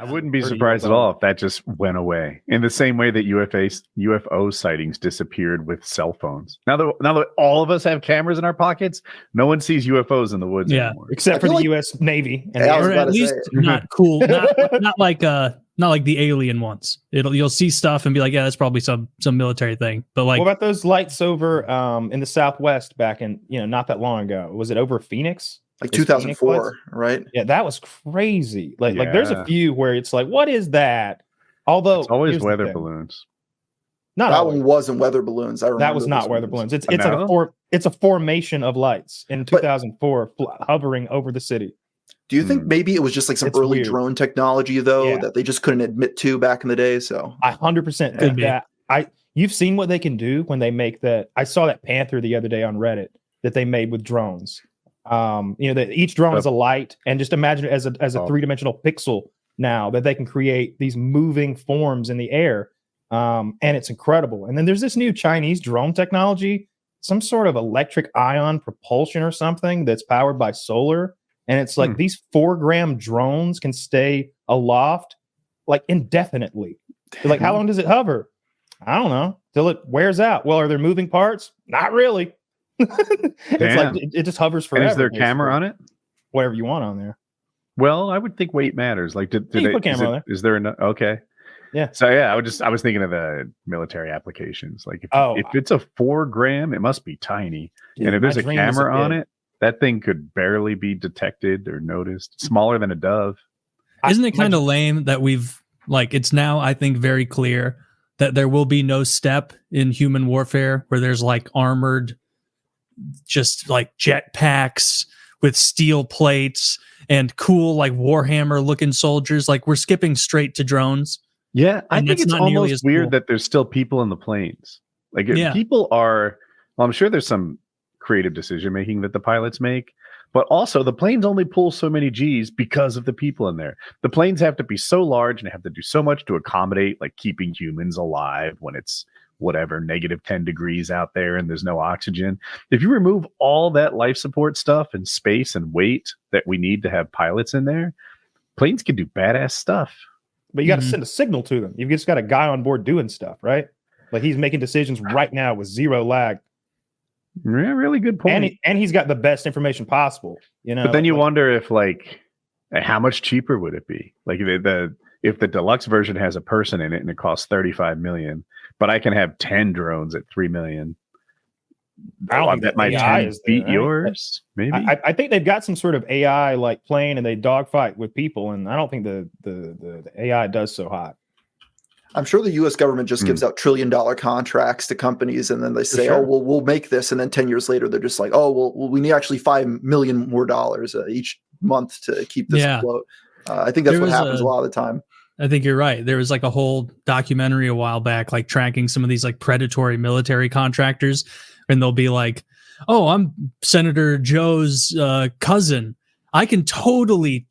I wouldn't be surprised at all if that just went away in the same way that UFO sightings disappeared with cell phones. Now that all of us have cameras in our pockets, no one sees UFOs in the woods anymore, except for the U.S. Navy, and or at least not cool, not like the alien ones. You'll see stuff and be like, yeah, that's probably some military thing. But like, what about those lights over in the Southwest back in not that long ago? Was it over Phoenix? Like 2004, right? Yeah, that was crazy. Like there's a few where it's like, what is that? Although it's always weather balloons. That one wasn't weather balloons. I remember that was not weather balloons. It's a formation of lights in 2004 hovering over the city. Do you think maybe it was just like some early drone technology though that they just couldn't admit to back in the day? So I 100% think that. You've seen what they can do when they make that. I saw that Panther the other day on Reddit that they made with drones. That each drone is a light, and just imagine it as a 3-dimensional pixel now that they can create these moving forms in the air. And it's incredible. And then there's this new Chinese drone technology, some sort of electric ion propulsion or something that's powered by solar. And it's like these 4-gram drones can stay aloft like indefinitely. Like, how long does it hover? I don't know, till it wears out. Well, are there moving parts? Not really. It's like it just hovers forever. And is there a camera on it? Whatever you want on there. Well, I would think weight matters. Like, did they put camera on there? Is there okay? Yeah. So yeah, I was thinking of the military applications. Like if it's a 4-gram, it must be tiny. Dude, and if there's a camera on it, that thing could barely be detected or noticed. Smaller than a dove. Isn't it kind of lame that it's now, I think, very clear that there will be no step in human warfare where there's like armored, just like jetpacks with steel plates and cool like Warhammer looking soldiers. Like, we're skipping straight to drones. Yeah, I think it's almost weird that there's still people in the planes. Like, people are. Well, I'm sure there's some creative decision making that the pilots make, but also the planes only pull so many G's because of the people in there. The planes have to be so large and have to do so much to accommodate like keeping humans alive when it's whatever -10 degrees out there and there's no oxygen. If you remove all that life support stuff and space and weight that we need to have pilots in there, planes can do badass stuff. But you got to send a signal to them. You've just got a guy on board doing stuff, right? Like, he's making decisions right now with zero lag. Yeah, really good point. And he's got the best information possible. But then you wonder if how much cheaper would it be? Like, if the deluxe version has a person in it and it costs $35 million, but I can have 10 drones at $3 million. I don't think my 10 beat yours. Maybe I think they've got some sort of AI like plane and they dogfight with people, and I don't think the AI does so hot. I'm sure the U.S. government just gives out $1 trillion contracts to companies, and then they say, "Oh, well, we'll make this," and then 10 years later, they're just like, "Oh, well, we need actually $5 million more each month to keep this afloat." I think that's what happens a lot of the time. I think you're right. There was like a whole documentary a while back, like tracking some of these like predatory military contractors, and they'll be like, "Oh, I'm Senator Joe's cousin. I can totally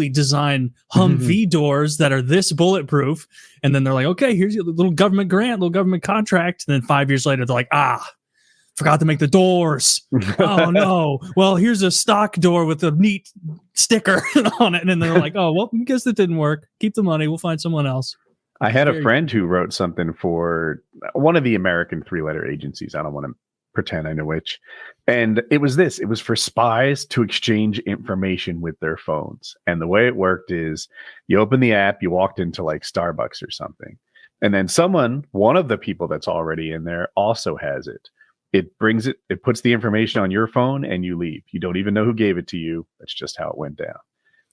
design Humvee doors that are this bulletproof." And then they're like, "Okay, here's your little government grant, little government contract." And then 5 years later, they're like, forgot to make the doors. Oh no. Well, here's a stock door with a neat sticker on it. And then they're like, "Oh, well, I guess that didn't work. Keep the money. We'll find someone else." I had a friend who wrote something for one of the American 3-letter agencies. I don't want to pretend I know which. And it was for spies to exchange information with their phones. And the way it worked is you open the app, you walked into like Starbucks or something. And then one of the people that's already in there also has it. It puts the information on your phone and you leave. You don't even know who gave it to you. That's just how it went down.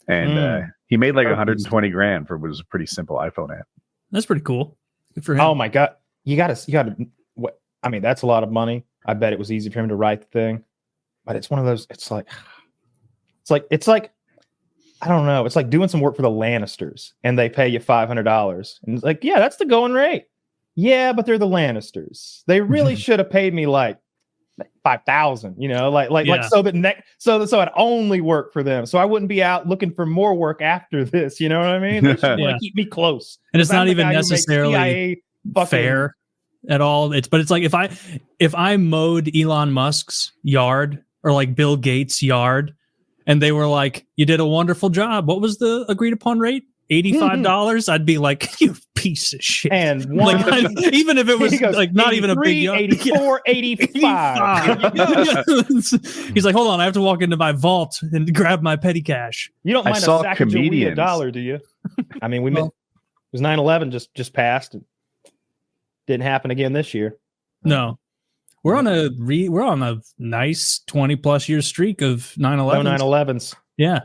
And he made like 120 grand for what was a pretty simple iPhone app. That's pretty cool. Good for him. Oh my God. You gotta, I mean, that's a lot of money. I bet it was easy for him to write the thing, but it's one of those, it's like, I don't know. It's like doing some work for the Lannisters and they pay you $500. And it's like, yeah, that's the going rate. Yeah, but they're the Lannisters. They really should have paid me like 5,000, so it only worked for them. So I wouldn't be out looking for more work after this. You know what I mean? They should keep me close. And it's not even necessarily fair at all. It's like if I mowed Elon Musk's yard or like Bill Gates' yard, and they were like, "You did a wonderful job. What was the agreed upon rate?" $85, I'd be like, you piece of shit. And like, even if it was like not even a big 84, 85. He's like, hold on, I have to walk into my vault and grab my petty cash. You don't mind a saw Sacagawea $1, do you? I mean, it was 9/11 just passed. Didn't happen again this year. No. We're on a nice 20+ year streak of 9/11. No 9/11s. Yeah.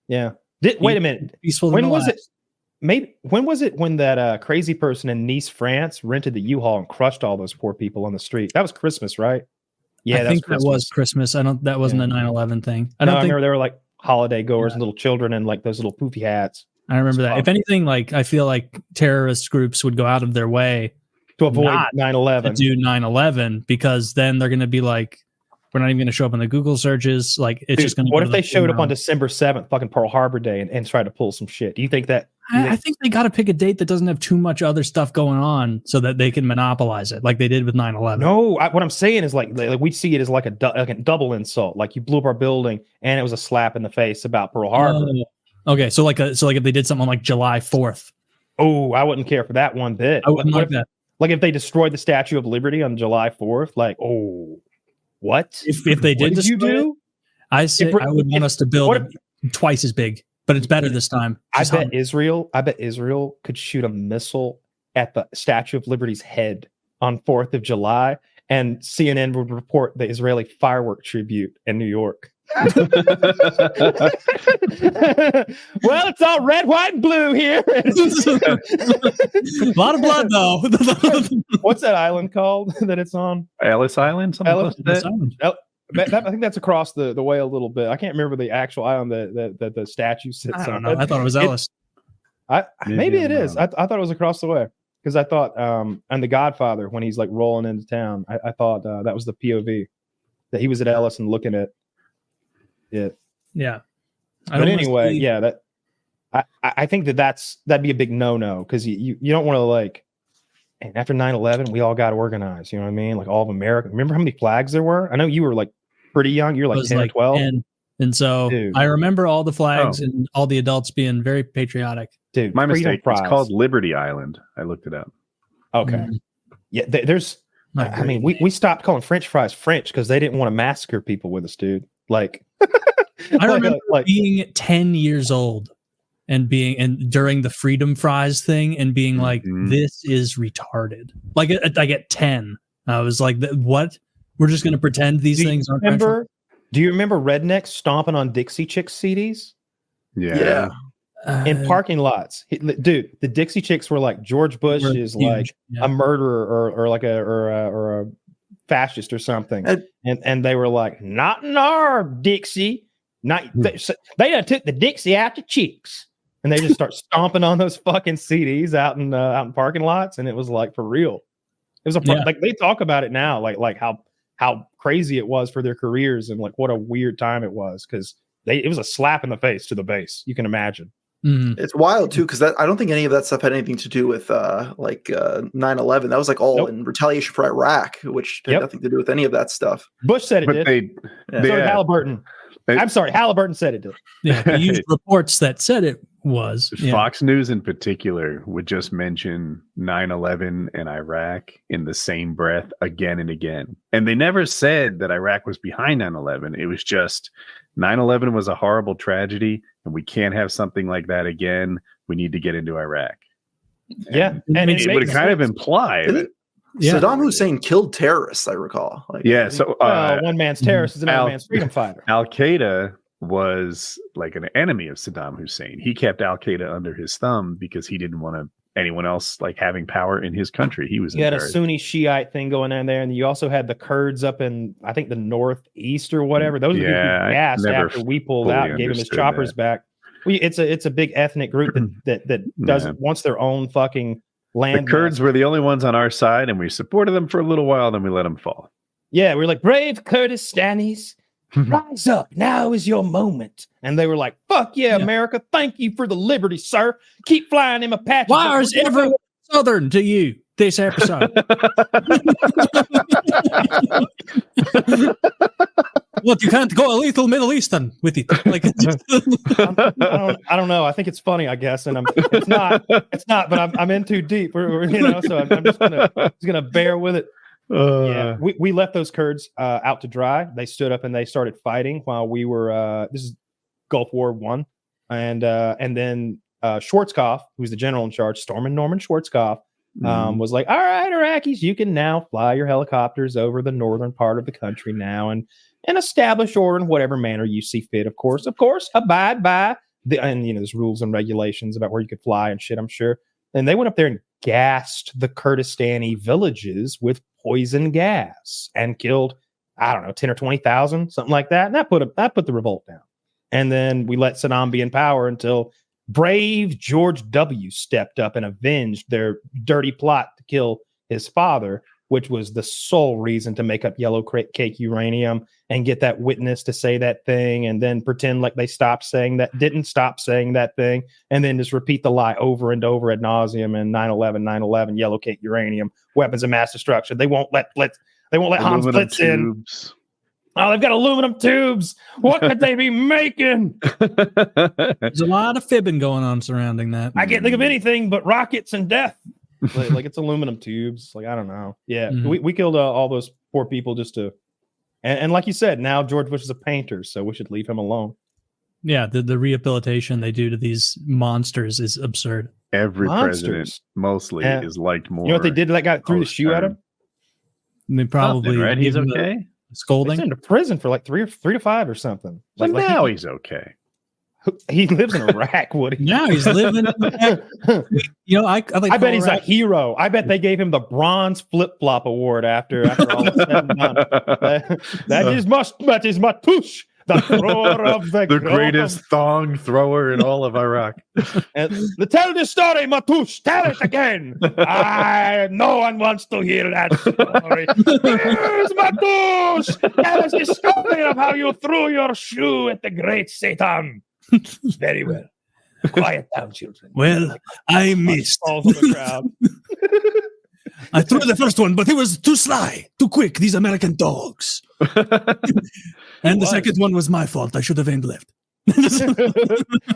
Yeah. Wait a minute. Peaceful. When was it? Maybe when was it when that crazy person in Nice, France, rented the U-Haul and crushed all those poor people on the street? That was Christmas, right? Yeah, I think that was Christmas. That wasn't a 9/11 thing. I remember there were like holiday goers and little children and like those little poofy hats. I remember that. If anything, like I feel like terrorist groups would go out of their way to avoid 9/11. To do 9/11 because then they're going to be like, we're not even going to show up in the Google searches. Like it's just going to. What if they showed up on December 7th, fucking Pearl Harbor Day, and tried to pull some shit? Do you think that? I think they got to pick a date that doesn't have too much other stuff going on so that they can monopolize it, like they did with 9/11. No, what I'm saying is like we see it as like a double insult. Like you blew up our building, and it was a slap in the face about Pearl Harbor. Okay, so like if they did something on like July 4th. Oh, I wouldn't care for that one bit. I wouldn't like that. Like if they destroyed the Statue of Liberty on July 4th, like what? If they did, what did you do? I would want us to build it twice as big. But it's better this time. I bet Israel could shoot a missile at the Statue of Liberty's head on 4th of July, and CNN would report the Israeli firework tribute in New York. Well, it's all red, white, and blue here. A lot of blood, though. What's that island called that it's on? Ellis Island? Ellis Island. I think that's across the way a little bit. I can't remember the actual island that the statue sits on. I don't know. I thought it was Ellis. Maybe it is. I thought it was across the way because I thought and The Godfather, when he's like rolling into town, I thought that was the POV that he was at Ellis and looking at it. Yeah. But anyway, that I think that'd be a big no because you don't want to like. And after 9/11, we all got organized. You know what I mean? Like all of America. Remember how many flags there were? I know you were like pretty young. You're like 10 or 12. And so I remember all the flags and all the adults being very patriotic. Dude, my mistake. It's called Liberty Island. I looked it up. Okay. Mm-hmm. Yeah, there's. I mean, we stopped calling French fries French because they didn't want to massacre people with us, dude. Like, I remember being 10 years old. And during the freedom fries thing and being like, this is retarded. Like at 10, I was like, what? We're just going to pretend these things aren't. Do you remember rednecks stomping on Dixie Chicks CDs? Yeah. In parking lots. Dude, the Dixie Chicks were like, George Bush is huge. Like a murderer or like a fascist or something. And they were like, not in our Dixie. They done took the Dixie out to Chicks. And they just start stomping on those fucking CDs out in parking lots, and it was like for real. It was like they talk about it now, like how crazy it was for their careers and like what a weird time it was because it was a slap in the face to the base. You can imagine. Mm-hmm. It's wild too because I don't think any of that stuff had anything to do with 9/11. That was like all in retaliation for Iraq, which had nothing to do with any of that stuff. Bush said it did. So did Halliburton. I'm sorry, Halliburton said it did. Yeah, they used reports that said it was. Fox News in particular would just mention 9/11 and Iraq in the same breath again and again. And they never said that Iraq was behind 9/11. It was just 9/11 was a horrible tragedy and we can't have something like that again. We need to get into Iraq. And it would kind of imply that Saddam Hussein killed terrorists, I recall. So one man's terrorist is another man's freedom fighter. Al-Qaeda was like an enemy of Saddam Hussein. He kept Al-Qaeda under his thumb because he didn't want anyone else like having power in his country. He had a Sunni Shiite thing going on there, and you also had the Kurds up in I think the northeast or whatever. Those are the people who gassed after we pulled out and gave him his choppers back. It's a big ethnic group that wants their own fucking land. The Kurds were the only ones on our side, and we supported them for a little while, then we let them fall. Yeah, we were like, brave Kurdistanis, rise up. Now is your moment. And they were like, fuck yeah, America. Thank you for the liberty, sir. Keep flying them Apaches. Why is everyone Southern to you this episode? What, you can't go a little Middle Eastern with it? Like, I don't know. I think it's funny, I guess, and it's not, but I'm in too deep. So I'm just gonna bear with it. Yeah, we left those Kurds out to dry. They stood up and they started fighting while we were. This is Gulf War I, and then Schwarzkopf, who's the general in charge, Stormin Norman Schwarzkopf, was like, "All right, Iraqis, you can now fly your helicopters over the northern part of the country now, and establish order in whatever manner you see fit. Of course, abide by there's rules and regulations about where you could fly and shit, I'm sure." And they went up there and gassed the Kurdistani villages with poison gas and killed, I don't know, 10 or 20,000, something like that. And that put the revolt down. And then we let Saddam be in power until brave George W. stepped up and avenged their dirty plot to kill his father, which was the sole reason to make up yellow cake uranium and get that witness to say that thing and then pretend like they didn't stop saying that thing, and then just repeat the lie over and over ad nauseum. And 9/11, yellow cake uranium, weapons of mass destruction. They won't let Hans Blitz in. Oh, they've got aluminum tubes. What could they be making? There's a lot of fibbing going on surrounding that. I can't think of anything but rockets and death. like it's aluminum tubes. Like, I don't know. Yeah, we killed all those poor people just to, and like you said, now George Bush is a painter, so we should leave him alone. Yeah, the rehabilitation they do to these monsters is absurd. Every president mostly is liked more. You know what they did to that guy? Threw the shoe at him. They probably right. He's okay. Scolding. He's into prison for like 3 to 5 or something. Like now he's okay. He lives in Iraq, Woody. Now he's living in Iraq. I bet he's a hero. I bet they gave him the bronze flip-flop award after all is said and done. That is Matush, the thrower of the greatest thong thrower in all of Iraq. And tell the story, Matush. Tell it again. No one wants to hear that story. Here's Matush. Tell us the story of how you threw your shoe at the great Satan. Very well. Quiet down, children. Well, I missed. Falls on the crowd. I threw the first one, but he was too sly, too quick. These American dogs. And the second one was my fault. I should have aimed left.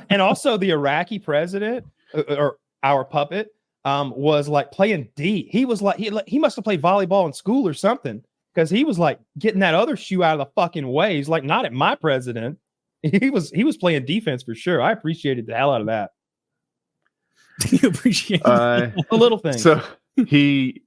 And also, the Iraqi president, or our puppet, was like playing D. He was like he must have played volleyball in school or something, because he was like getting that other shoe out of the fucking way. He's like, not at my president. He was playing defense for sure. I appreciated the hell out of that. You appreciate a little thing. So he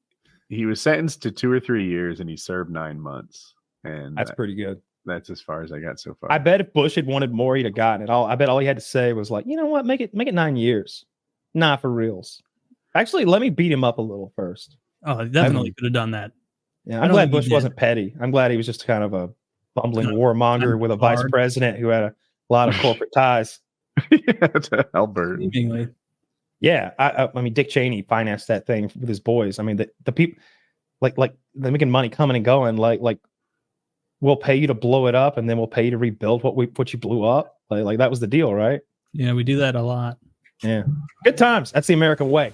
was sentenced to 2 or 3 years, and he served 9 months. And that's pretty good. That's as far as I got so far. I bet if Bush had wanted more, he'd have gotten it. I bet all he had to say was like, you know what, make it 9 years. Nah, for reals. Actually, let me beat him up a little first. Oh, definitely could have done that. Yeah, I'm glad Bush wasn't petty. I'm glad he was just kind of a bumbling warmonger with a vice president who had a lot of corporate ties. Yeah, to Albert. Yeah, I mean, Dick Cheney financed that thing with his boys. I mean, the people like they're making money coming and going. Like we'll pay you to blow it up, and then we'll pay you to rebuild what you blew up. Like that was the deal, right? Yeah, we do that a lot. Yeah, good times. That's the American way.